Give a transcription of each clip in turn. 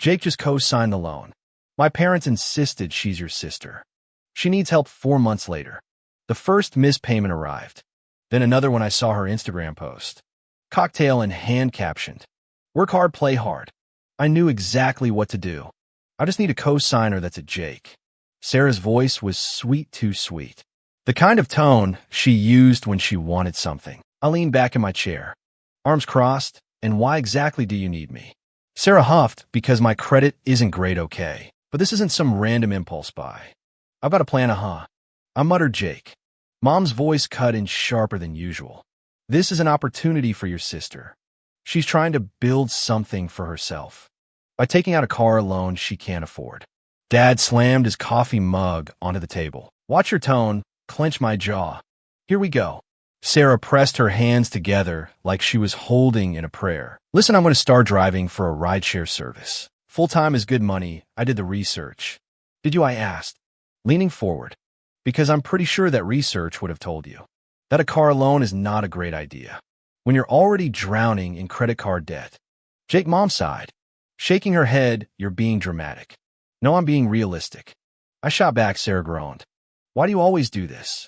Jake just co-signed the loan. My parents insisted she's your sister. She needs help 4 months later. The first missed payment arrived. Then another when I saw her Instagram post. Cocktail and hand captioned. Work hard, play hard. I knew exactly what to do. I just need a co-signer that's a Jake. Sarah's voice was sweet too sweet. The kind of tone she used when she wanted something. I leaned back in my chair. Arms crossed, and why exactly do you need me? Sarah huffed because my credit isn't great, okay. But this isn't some random impulse buy. I've got a plan, I muttered Jake. Mom's voice cut in sharper than usual. This is an opportunity for your sister. She's trying to build something for herself by taking out a car loan she can't afford. Dad slammed his coffee mug onto the table. Watch your tone, clench my jaw. Here we go. Sarah pressed her hands together like she was holding in a prayer. Listen, I'm going to start driving for a rideshare service. Full-time is good money. I did the research. Did you? I asked, leaning forward, because I'm pretty sure that research would have told you that a car loan is not a great idea when you're already drowning in credit card debt. Jake, Mom sighed, shaking her head. You're being dramatic. No, I'm being realistic. I shot back. Sarah groaned. Why do you always do this?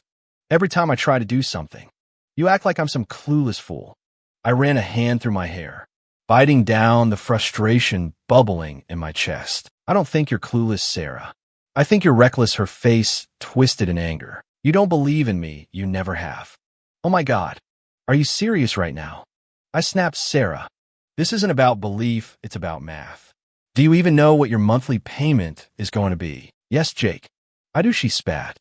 Every time I try to do something, you act like I'm some clueless fool. I ran a hand through my hair, biting down the frustration bubbling in my chest. I don't think you're clueless, Sarah. I think you're reckless. Her face twisted in anger. You don't believe in me. You never have. Oh my God. Are you serious right now? I snapped. Sarah, this isn't about belief. It's about math. Do you even know what your monthly payment is going to be? Yes, Jake. I do, she spat.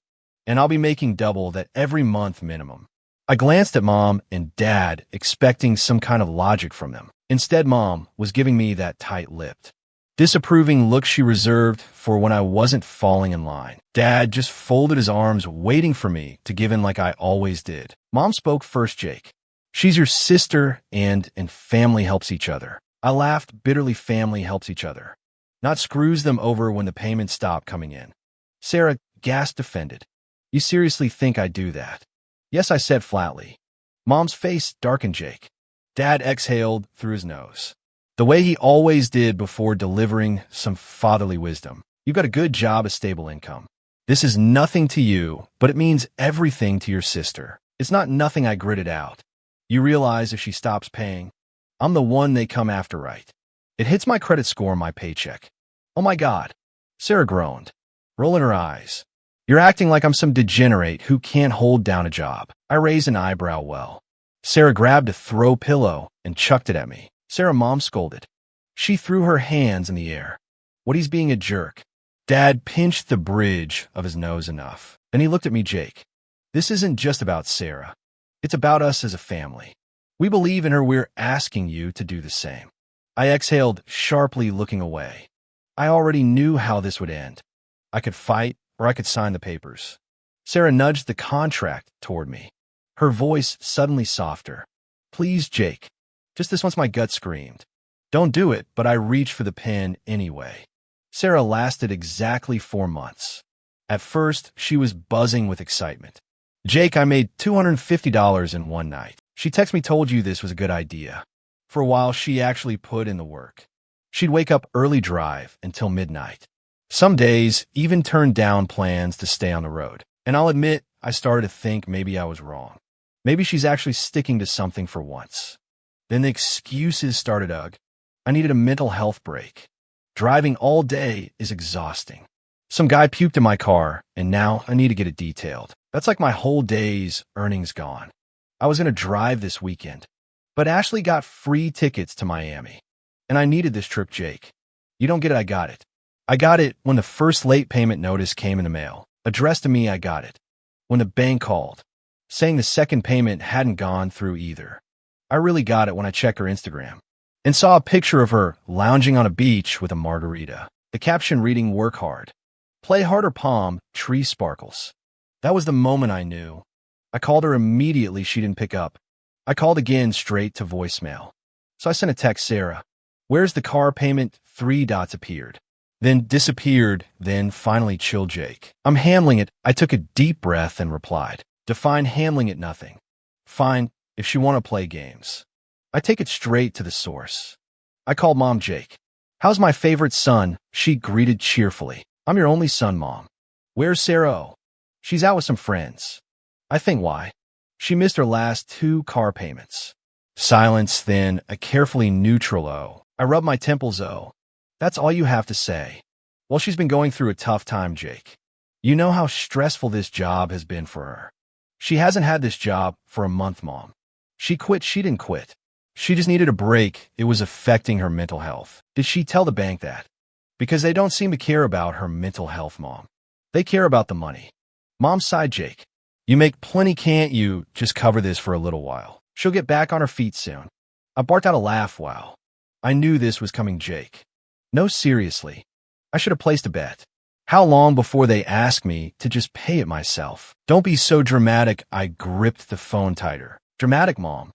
And I'll be making double that every month minimum. I glanced at Mom and Dad, expecting some kind of logic from them. Instead, Mom was giving me that tight-lipped, disapproving look she reserved for when I wasn't falling in line. Dad just folded his arms, waiting for me to give in like I always did. Mom spoke first. Jake, she's your sister, and family helps each other. I laughed bitterly. Family helps each other, not screws them over when the payments stop coming in. Sarah gasped, offended. You seriously think I do that? Yes, I said flatly. Mom's face darkened. Jake. Dad exhaled through his nose, the way he always did before delivering some fatherly wisdom. You've got a good job, a stable income. This is nothing to you, but it means everything to your sister. It's not nothing. I gritted out. You realize if she stops paying, I'm the one they come after, right? It hits my credit score, my paycheck. Oh my God. Sarah groaned, rolling her eyes. You're acting like I'm some degenerate who can't hold down a job. I raised an eyebrow. Well, Sarah grabbed a throw pillow and chucked it at me. Sarah, Mom scolded. She threw her hands in the air. What, he's being a jerk. Dad pinched the bridge of his nose enough. Then he looked at me. Jake, this isn't just about Sarah. It's about us as a family. We believe in her. We're asking you to do the same. I exhaled sharply, looking away. I already knew how this would end. I could fight, or I could sign the papers. Sarah nudged the contract toward me, her voice suddenly softer. Please, Jake. Just this once. My gut screamed. Don't do it, but I reached for the pen anyway. Sarah lasted exactly 4 months. At first, she was buzzing with excitement. Jake, I made $250 in one night. She texted me, told you this was a good idea. For a while, she actually put in the work. She'd wake up early, drive until midnight. Some days, even turned down plans to stay on the road. And I'll admit, I started to think maybe I was wrong. Maybe she's actually sticking to something for once. Then the excuses started. Ugh. I needed a mental health break. Driving all day is exhausting. Some guy puked in my car, and now I need to get it detailed. That's like my whole day's earnings gone. I was going to drive this weekend, but Ashley got free tickets to Miami. And I needed this trip, Jake. You don't get it, I got it. I got it when the first late payment notice came in the mail. Addressed to me, I got it. When the bank called, saying the second payment hadn't gone through either. I really got it when I checked her Instagram and saw a picture of her lounging on a beach with a margarita. The caption reading, work hard, play harder, palm, tree sparkles. That was the moment I knew. I called her immediately. She didn't pick up. I called again, straight to voicemail. So I sent a text, Sarah, where's the car payment? 3 dots appeared, then disappeared, then finally, chill, Jake. I'm handling it. I took a deep breath and replied. Define handling it. Nothing. Fine, if she want to play games. I take it straight to the source. I called Mom. Jake, How's my favorite son? She greeted cheerfully. I'm your only son, Mom. Where's Sarah? Oh, she's out with some friends. I think why? She missed her last 2 car payments. Silence, then a carefully neutral oh. I rub my temples oh. That's all you have to say. Well, she's been going through a tough time, Jake. You know how stressful this job has been for her. She hasn't had this job for a month, Mom. She didn't quit. She just needed a break. It was affecting her mental health. Did she tell the bank that? Because they don't seem to care about her mental health, Mom. They care about the money. Mom sighed, Jake. You make plenty, can't you? Just cover this for a little while. She'll get back on her feet soon. I barked out a laugh. Wow. I knew this was coming, Jake. No, seriously. I should have placed a bet. How long before they ask me to just pay it myself? Don't be so dramatic. I gripped the phone tighter. Dramatic, Mom.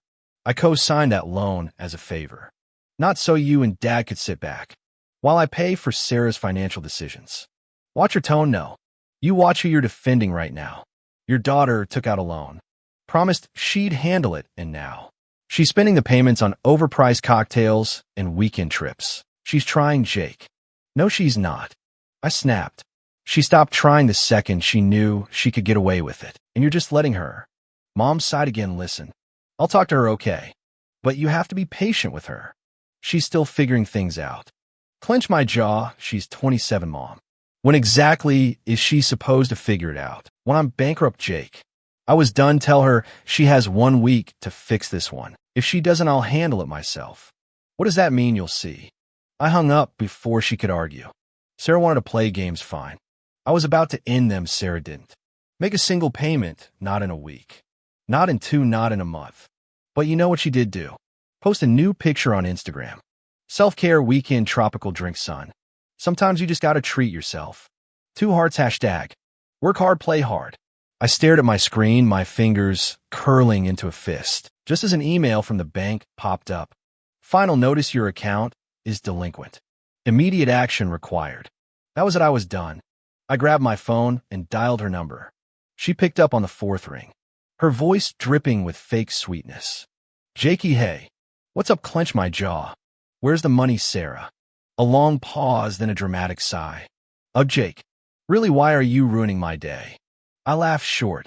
I co-signed that loan as a favor. Not so you and Dad could sit back while I pay for Sarah's financial decisions. Watch your tone, no. You watch who you're defending right now. Your daughter took out a loan. Promised she'd handle it, and now she's spending the payments on overpriced cocktails and weekend trips. She's trying, Jake. No, she's not. I snapped. She stopped trying the second she knew she could get away with it, and you're just letting her. Mom sighed again. Listen, I'll talk to her, okay? But you have to be patient with her. She's still figuring things out. Clench my jaw. She's 27, Mom. When exactly is she supposed to figure it out? When I'm bankrupt, Jake. I was done. Tell her she has 1 week to fix this one. If she doesn't, I'll handle it myself. What does that mean? You'll see. I hung up before she could argue. Sarah wanted to play games, fine. I was about to end them. Sarah didn't. Make a single payment, not in a week. Not in 2, not in a month. But you know what she did do? Post a new picture on Instagram. Self-care weekend tropical drink, son. Sometimes you just gotta treat yourself. 2 hearts hashtag. Work hard, play hard. I stared at my screen, my fingers curling into a fist, just as an email from the bank popped up. Final notice, your account is delinquent. Immediate action required. That was it. I was done. I grabbed my phone and dialed her number. She picked up on the 4th ring, her voice dripping with fake sweetness. Jakey, hey. What's up? Clench my jaw. Where's the money, Sarah? A long pause, then a dramatic sigh. Jake. Really, why are you ruining my day? I laughed short.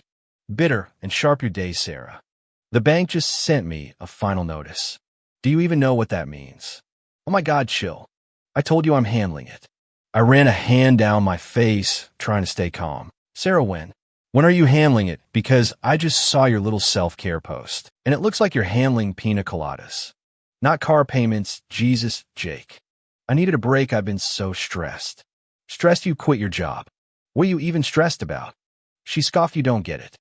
Bitter and sharp, your day, Sarah. The bank just sent me a final notice. Do you even know what that means? Oh my God, chill. I told you I'm handling it. I ran a hand down my face, trying to stay calm. Sarah, when? When are you handling it? Because I just saw your little self-care post, and it looks like you're handling pina coladas. Not car payments. Jesus, Jake. I needed a break. I've been so stressed. Stressed you quit your job. What are you even stressed about? She scoffed. You don't get it.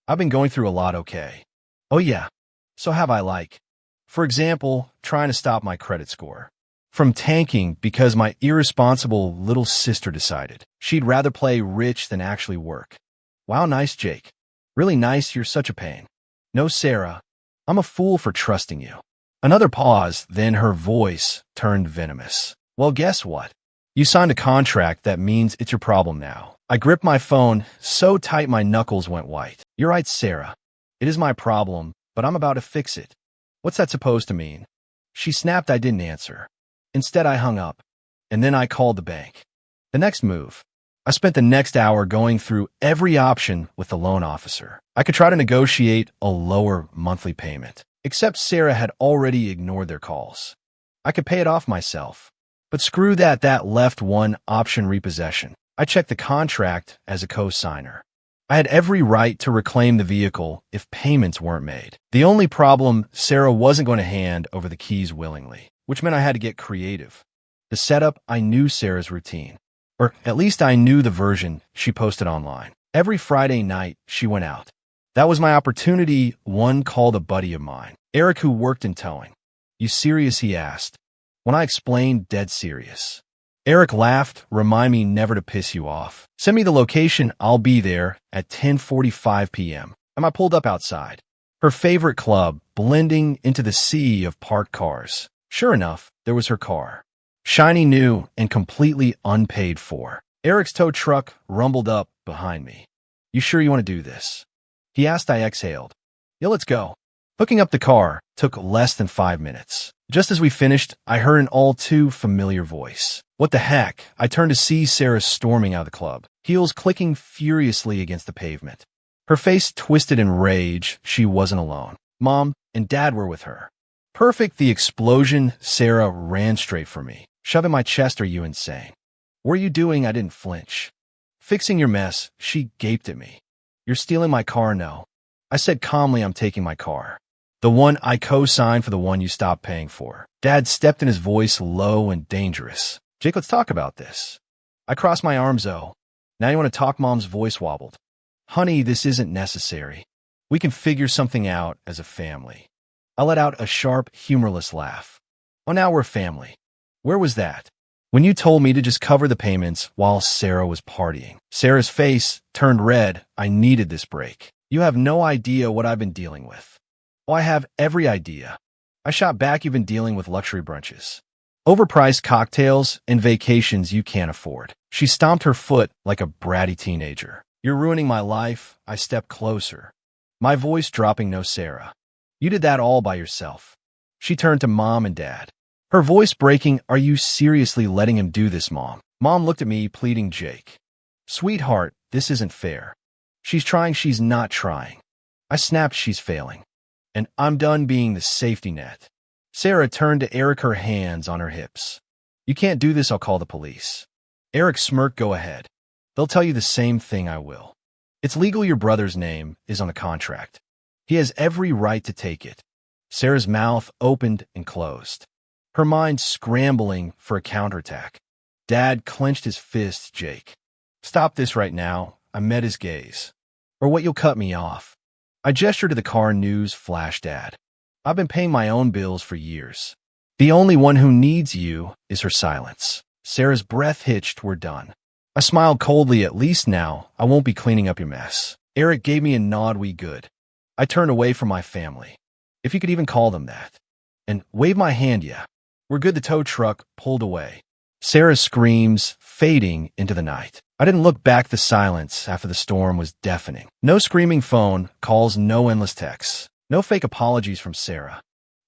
I've been going through a lot, okay? Oh yeah. So have I, like, for example, trying to stop my credit score from tanking because my irresponsible little sister decided she'd rather play rich than actually work. Wow, nice, Jake. Really nice. You're such a pain. No, Sarah. I'm a fool for trusting you. Another pause, then her voice turned venomous. Well, guess what? You signed a contract. That means it's your problem now. I gripped my phone so tight my knuckles went white. You're right, Sarah. It is my problem, but I'm about to fix it. What's that supposed to mean? She snapped. I didn't answer. Instead, I hung up, and then I called the bank. The next move. I spent the next hour going through every option with the loan officer. I could try to negotiate a lower monthly payment, except Sarah had already ignored their calls. I could pay it off myself. But screw that, that left one option: repossession. I checked the contract as a co-signer. I had every right to reclaim the vehicle if payments weren't made. The only problem, Sarah wasn't going to hand over the keys willingly, which meant I had to get creative. The setup, I knew Sarah's routine. Or at least I knew the version she posted online. Every Friday night, she went out. That was my opportunity. One called a buddy of mine, Eric, who worked in towing. You serious? He asked. When I explained, dead serious. Eric laughed. Remind me never to piss you off. Send me the location. I'll be there at 10:45 p.m. And I pulled up outside. Her favorite club, blending into the sea of parked cars. Sure enough, there was her car. Shiny new and completely unpaid for. Eric's tow truck rumbled up behind me. You sure you want to do this? He asked. I exhaled. Yeah, let's go. Hooking up the car took less than 5 minutes. Just as we finished, I heard an all too familiar voice. What the heck? I turned to see Sarah storming out of the club, heels clicking furiously against the pavement. Her face twisted in rage. She wasn't alone. Mom and Dad were with her. Perfect the explosion, Sarah ran straight for me. Shove in my chest, are you insane? What are you doing? I didn't flinch. Fixing your mess, she gaped at me. You're stealing my car, no. I said calmly, I'm taking my car. The one I co-signed for the one you stopped paying for. Dad stepped in, his voice low and dangerous. Jake, let's talk about this. I crossed my arms, oh. Now you want to talk? Mom's voice wobbled. Honey, this isn't necessary. We can figure something out as a family. I let out a sharp, humorless laugh. Oh, now we're family. Where was that? When you told me to just cover the payments while Sarah was partying. Sarah's face turned red. I needed this break. You have no idea what I've been dealing with. Oh, I have every idea. I shot back. You've been dealing with luxury brunches, overpriced cocktails, and vacations you can't afford. She stomped her foot like a bratty teenager. You're ruining my life. I stepped closer, my voice dropping. No, Sarah. You did that all by yourself. She turned to Mom and Dad, her voice breaking. Are you seriously letting him do this, Mom? Mom looked at me, pleading. Jake, sweetheart, this isn't fair. She's trying. She's not trying. I snapped. She's failing. And I'm done being the safety net. Sarah turned to Eric, her hands on her hips. You can't do this. I'll call the police. Eric smirked. Go ahead. They'll tell you the same thing I will. It's legal. Your brother's name is on the contract. He has every right to take it. Sarah's mouth opened and closed, her mind scrambling for a counterattack. Dad clenched his fists. Jake, stop this right now. I met his gaze. Or what, you'll cut me off. I gestured to the car. News flash, Dad. I've been paying my own bills for years. The only one who needs you is her silence. Sarah's breath hitched. We're done. I smiled coldly. At least now I won't be cleaning up your mess. Eric gave me a nod. We good. I turned away from my family, if you could even call them that, and waved my hand. Yeah, we're good. The tow truck pulled away. Sarah's screams fading into the night. I didn't look back. The silence after the storm was deafening. No screaming phone calls, no endless texts, no fake apologies from Sarah.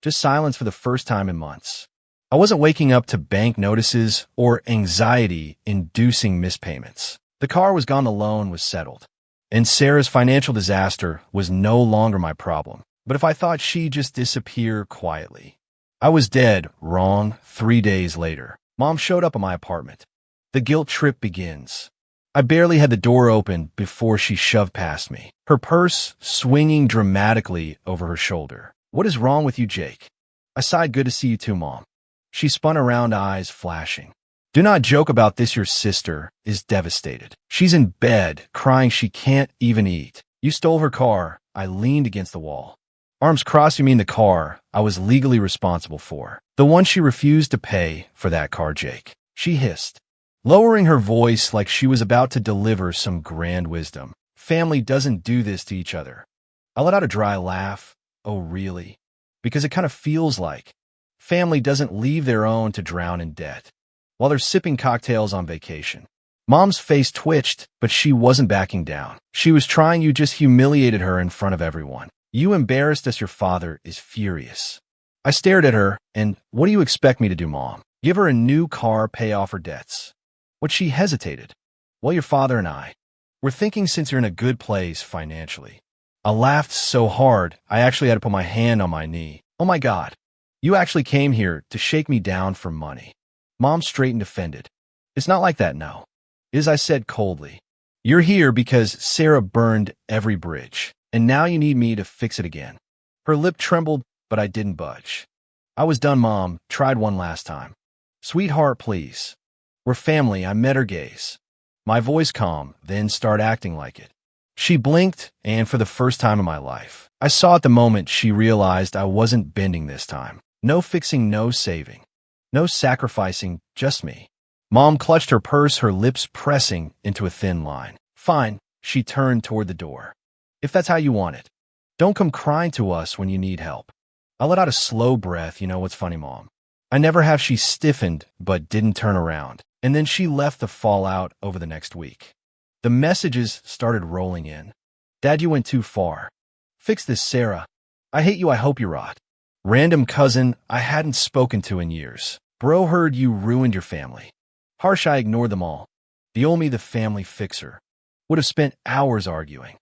Just silence for the first time in months. I wasn't waking up to bank notices or anxiety-inducing mispayments. The car was gone. The loan was settled. And Sarah's financial disaster was no longer my problem. But if I thought she'd just disappear quietly, I was dead wrong. 3 days later, Mom showed up at my apartment. The guilt trip begins. I barely had the door open before she shoved past me, her purse swinging dramatically over her shoulder. What is wrong with you, Jake? I sighed. Good to see you too, Mom. She spun around, eyes flashing. Do not joke about this. Your sister is devastated. She's in bed, crying. She can't even eat. You stole her car. I leaned against the wall, arms crossed. You mean the car I was legally responsible for? The one she refused to pay for that car, Jake. She hissed, lowering her voice like she was about to deliver some grand wisdom. Family doesn't do this to each other. I let out a dry laugh. Oh, really? Because it kind of feels like family doesn't leave their own to drown in debt while they're sipping cocktails on vacation. Mom's face twitched, but she wasn't backing down. She was trying. You just humiliated her in front of everyone. You embarrassed us. Your father is furious. I stared at her. And what do you expect me to do, Mom? Give her a new car, pay off her debts? What? She hesitated. Well, your father and I, we're thinking since you're in a good place financially. I laughed so hard, I actually had to put my hand on my knee. Oh my God. You actually came here to shake me down for money. Mom straightened, offended. It's not like that, no. It is, I said coldly. You're here because Sarah burned every bridge, and now you need me to fix it again. Her lip trembled, but I didn't budge. I was done, Mom. Tried one last time. Sweetheart, please. We're family. I met her gaze. My voice calm, then start acting like it. She blinked, and for the first time in my life, I saw at the moment she realized I wasn't bending this time. No fixing, no saving. No sacrificing, just me. Mom clutched her purse, her lips pressing into a thin line. Fine, she turned toward the door. If that's how you want it. Don't come crying to us when you need help. I let out a slow breath. You know what's funny, Mom? I never have. She stiffened, but didn't turn around. And then she left. The fallout over the next week. The messages started rolling in. Dad, you went too far. Fix this, Sarah. I hate you. I hope you rot. Random cousin I hadn't spoken to in years. Bro heard you ruined your family. Harsh, I ignored them all. The old me, the family fixer, would have spent hours arguing,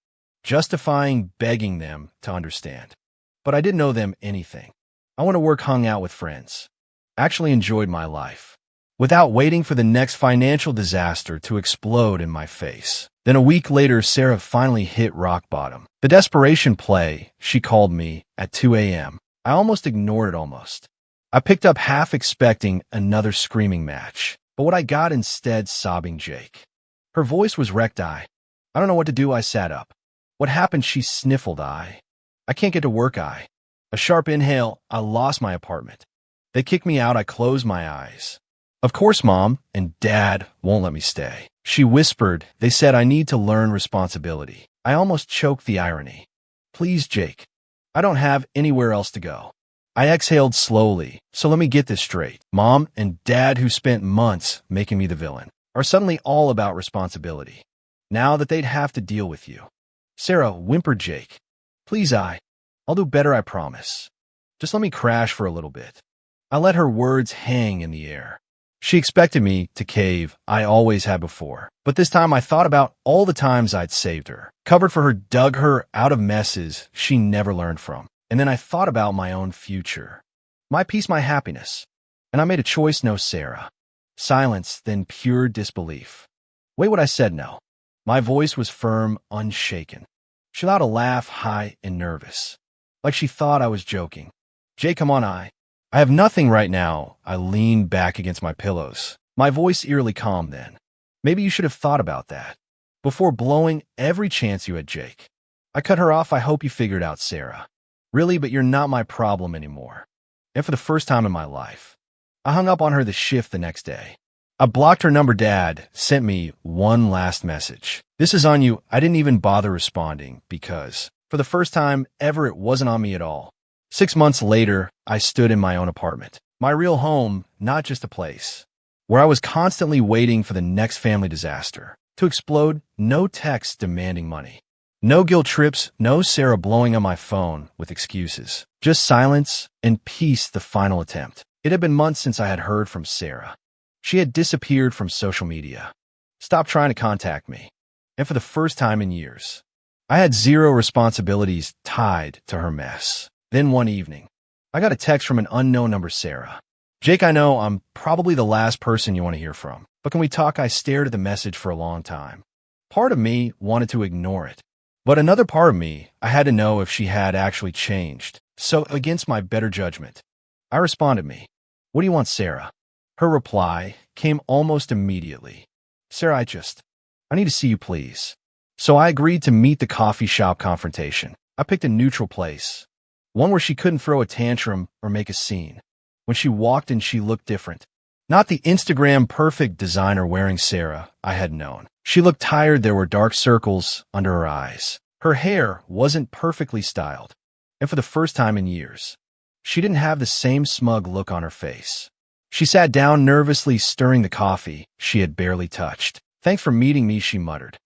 justifying, begging them to understand. But I didn't owe them anything. I went to work, hung out with friends. Actually enjoyed my life, without waiting for the next financial disaster to explode in my face. Then a week later, Sarah finally hit rock bottom. The desperation play, she called me at 2 a.m. I almost ignored it. I picked up half expecting another screaming match, but what I got instead, sobbing Jake. Her voice was wrecked. I don't know what to do. I sat up. What happened? She sniffled. I can't get to work. A sharp inhale. I lost my apartment. They kicked me out. I closed my eyes. Of course, Mom and Dad won't let me stay. She whispered. They said I need to learn responsibility. I almost choked the irony. Please, Jake. I don't have anywhere else to go. I exhaled slowly. So let me get this straight. Mom and Dad, who spent months making me the villain, are suddenly all about responsibility, now that they'd have to deal with you. Sarah, whimpered Jake. Please, I'll do better, I promise. Just let me crash for a little bit. I let her words hang in the air. She expected me to cave. I always had before. But this time I thought about all the times I'd saved her, covered for her, dug her out of messes she never learned from. And then I thought about my own future, my peace, my happiness. And I made a choice. No, Sarah. Silence, then pure disbelief. Wait, what I said? No. My voice was firm, unshaken. She let out a laugh, high and nervous, like she thought I was joking. Jay, come on, I have nothing right now. I leaned back against my pillows, my voice eerily calm. Then maybe you should have thought about that before blowing every chance you had, Jake. I cut her off. I hope you figured out, Sarah. Really, but you're not my problem anymore. And for the first time in my life, I hung up on her the shift the next day. I blocked her number. Dad sent me one last message. This is on you. I didn't even bother responding because, for the first time ever, it wasn't on me at all. 6 months later, I stood in my own apartment. My real home, not just a place, where I was constantly waiting for the next family disaster to explode. No texts demanding money. No guilt trips, no Sarah blowing on my phone with excuses. Just silence and peace, the final attempt. It had been months since I had heard from Sarah. She had disappeared from social media, stopped trying to contact me, and for the first time in years, I had zero responsibilities tied to her mess. Then one evening, I got a text from an unknown number. Sarah. Jake, I know I'm probably the last person you want to hear from, but can we talk? I stared at the message for a long time. Part of me wanted to ignore it, but another part of me, I had to know if she had actually changed. So, against my better judgment, I responded, me. What do you want, Sarah? Her reply came almost immediately. Sarah, I need to see you, please. So I agreed to meet. The coffee shop confrontation. I picked a neutral place, one where she couldn't throw a tantrum or make a scene. When she walked in, she looked different. Not the Instagram perfect designer wearing Sarah I had known. She looked tired. There were dark circles under her eyes. Her hair wasn't perfectly styled. And for the first time in years, she didn't have the same smug look on her face. She sat down, nervously stirring the coffee she had barely touched. Thanks for meeting me, she muttered.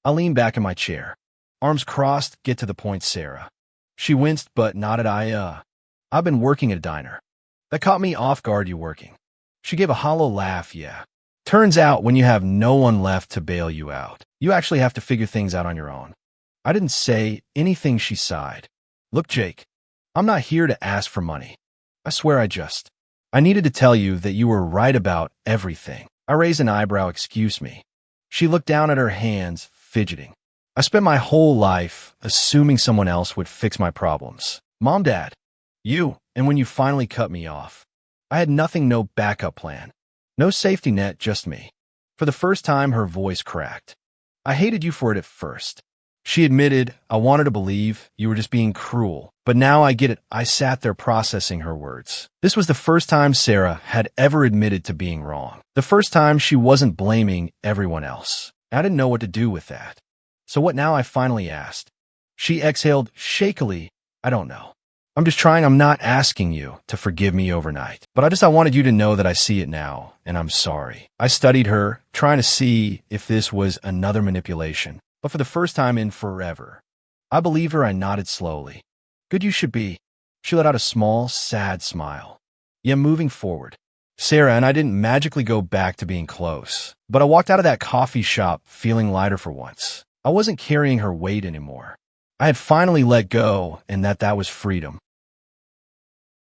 I leaned back in my chair, arms crossed. Get to the point, Sarah. She winced but nodded. I've been working at a diner. That caught me off guard. You working? She gave a hollow laugh. Yeah. Turns out when you have no one left to bail you out, you actually have to figure things out on your own. I didn't say anything. She sighed. Look, Jake, I'm not here to ask for money. I swear I needed to tell you that you were right about everything. I raised an eyebrow. Excuse me. She looked down at her hands, fidgeting. I spent my whole life assuming someone else would fix my problems. Mom, Dad, you. And when you finally cut me off, I had nothing, no backup plan, no safety net, just me. For the first time, her voice cracked. I hated you for it at first. She admitted. I wanted to believe you were just being cruel, but now I get it. I sat there processing her words. This was the first time Sarah had ever admitted to being wrong. The first time she wasn't blaming everyone else. I didn't know what to do with that. So what now? I finally asked. She exhaled shakily. I don't know. I'm just trying. I'm not asking you to forgive me overnight, but I wanted you to know that I see it now, and I'm sorry. I studied her, trying to see if this was another manipulation. But for the first time in forever, I believed her. I nodded slowly. Good, you should be. She let out a small, sad smile. Yeah, moving forward. Sarah and I didn't magically go back to being close, but I walked out of that coffee shop feeling lighter for once. I wasn't carrying her weight anymore. I had finally let go, and that was freedom.